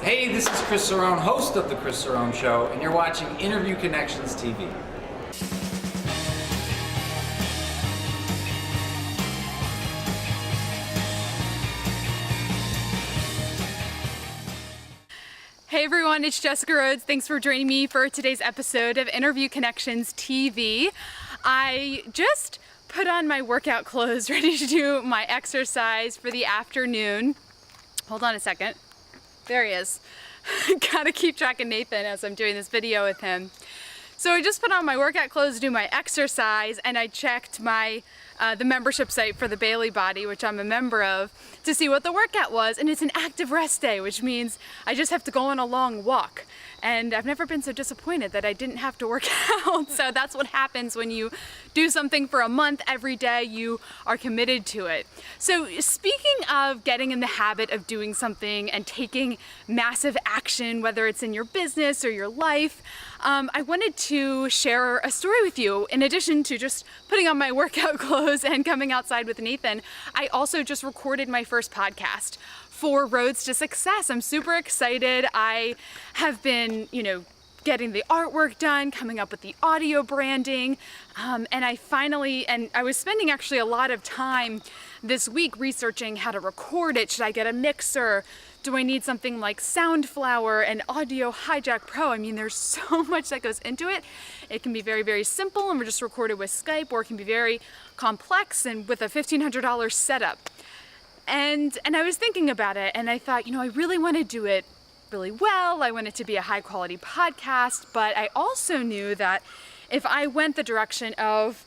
Hey, this is Chris Cerrone, host of The Chris Cerrone Show, and you're watching Interview Connections TV. Hey everyone, it's Jessica Rhodes. Thanks for joining me for today's episode of Interview Connections TV. I just put on my workout clothes, ready to do my exercise for the afternoon. Hold on a second. There he is. Gotta keep track of Nathan as I'm doing this video with him. So I just put on my workout clothes to do my exercise, and I checked my the membership site for the Bailey Body, which I'm a member of, to see what the workout was, and it's an active rest day, which means I just have to go on a long walk. And I've never been so disappointed that I didn't have to work out. So that's what happens when you do something for a month every day, you are committed to it. So speaking of getting in the habit of doing something and taking massive action, whether it's in your business or your life, I wanted to share a story with you. In addition to just putting on my workout clothes and coming outside with Nathan, I also just recorded my first podcast for Rhodes to Success. I'm super excited. I have been, getting the artwork done, coming up with the audio branding, and I was spending actually a lot of time this week researching how to record it. Should I get a mixer? Do I need something like Soundflower and Audio Hijack Pro? I mean, there's so much that goes into it. It can be very, very simple and we're just recorded with Skype, or it can be very complex and with a $1,500 setup. And I was thinking about it, and I thought, I really want to do it really well. I want it to be a high quality podcast, but I also knew that if I went the direction of,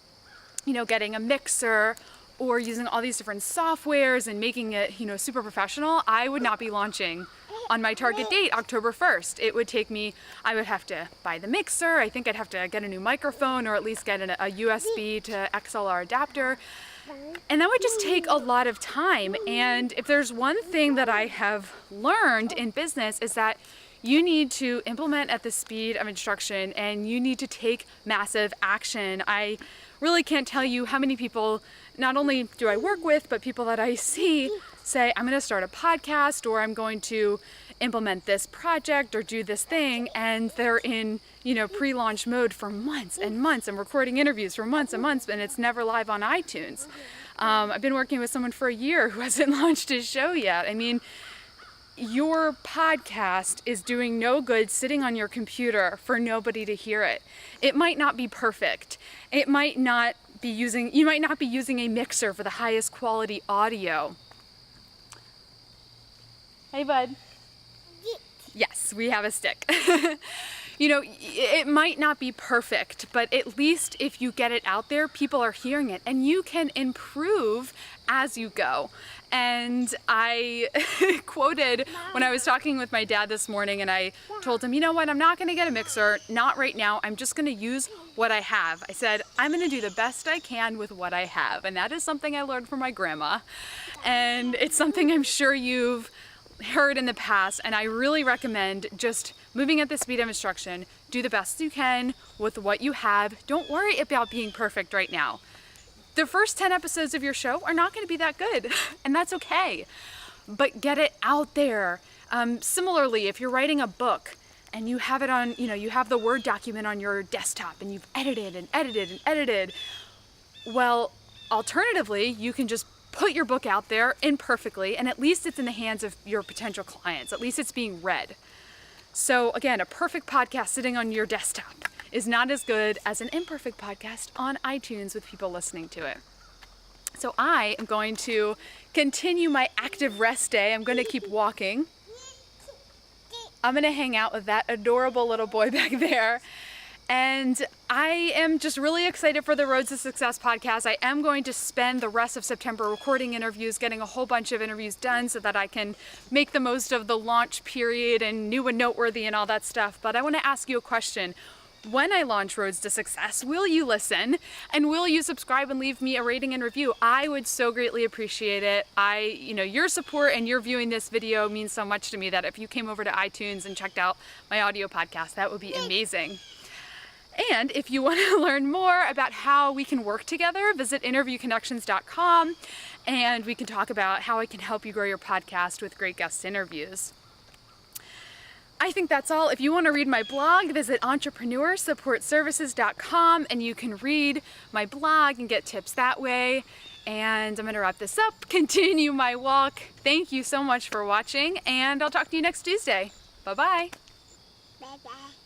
getting a mixer or using all these different softwares and making it, super professional, I would not be launching on my target date, October 1st. It would take me, I would have to buy the mixer. I think I'd have to get a new microphone, or at least get a USB to XLR adapter. And that would just take a lot of time. And if there's one thing that I have learned in business, is that you need to implement at the speed of instruction, and you need to take massive action. I really can't tell you how many people, not only do I work with, but people that I see say, I'm going to start a podcast, or I'm going to implement this project or do this thing, and they're in, pre-launch mode for months and months, and recording interviews for months and months, and it's never live on iTunes. I've been working with someone for a year who hasn't launched his show yet. I mean, your podcast is doing no good sitting on your computer for nobody to hear it. It might not be perfect. You might not be using a mixer for the highest quality audio. Hey, bud. Yes, we have a stick. It might not be perfect, but at least if you get it out there, people are hearing it, and you can improve as you go. And I quoted when I was talking with my dad this morning, and I told him, I'm not going to get a mixer, not right now. I'm just going to use what I have. I said, I'm going to do the best I can with what I have. And that is something I learned from my grandma. And it's something I'm sure you've heard in the past, and I really recommend just moving at the speed of instruction. Do the best you can with what you have. Don't worry about being perfect right now. The first 10 episodes of your show are not going to be that good, and that's okay, but get it out there. Similarly, if you're writing a book and you have it on, you have the Word document on your desktop, and you've edited and edited and edited, well, alternatively, you can just put your book out there imperfectly, and at least it's in the hands of your potential clients. At least it's being read. So again, a perfect podcast sitting on your desktop is not as good as an imperfect podcast on iTunes with people listening to it. So I am going to continue my active rest day. I'm going to keep walking. I'm going to hang out with that adorable little boy back there. And I am just really excited for the Rhodes to Success podcast. I am going to spend the rest of September recording interviews, getting a whole bunch of interviews done so that I can make the most of the launch period and new and noteworthy and all that stuff. But I want to ask you a question. When I launch Rhodes to Success, will you listen, and will you subscribe and leave me a rating and review? I would so greatly appreciate it. Your support and your viewing this video means so much to me that if you came over to iTunes and checked out my audio podcast, that would be amazing. And if you want to learn more about how we can work together, visit interviewconnections.com, and we can talk about how I can help you grow your podcast with great guest interviews. I think that's all. If you want to read my blog, visit entrepreneursupportservices.com and you can read my blog and get tips that way. And I'm going to wrap this up, continue my walk. Thank you so much for watching, and I'll talk to you next Tuesday. Bye-bye. Bye-bye.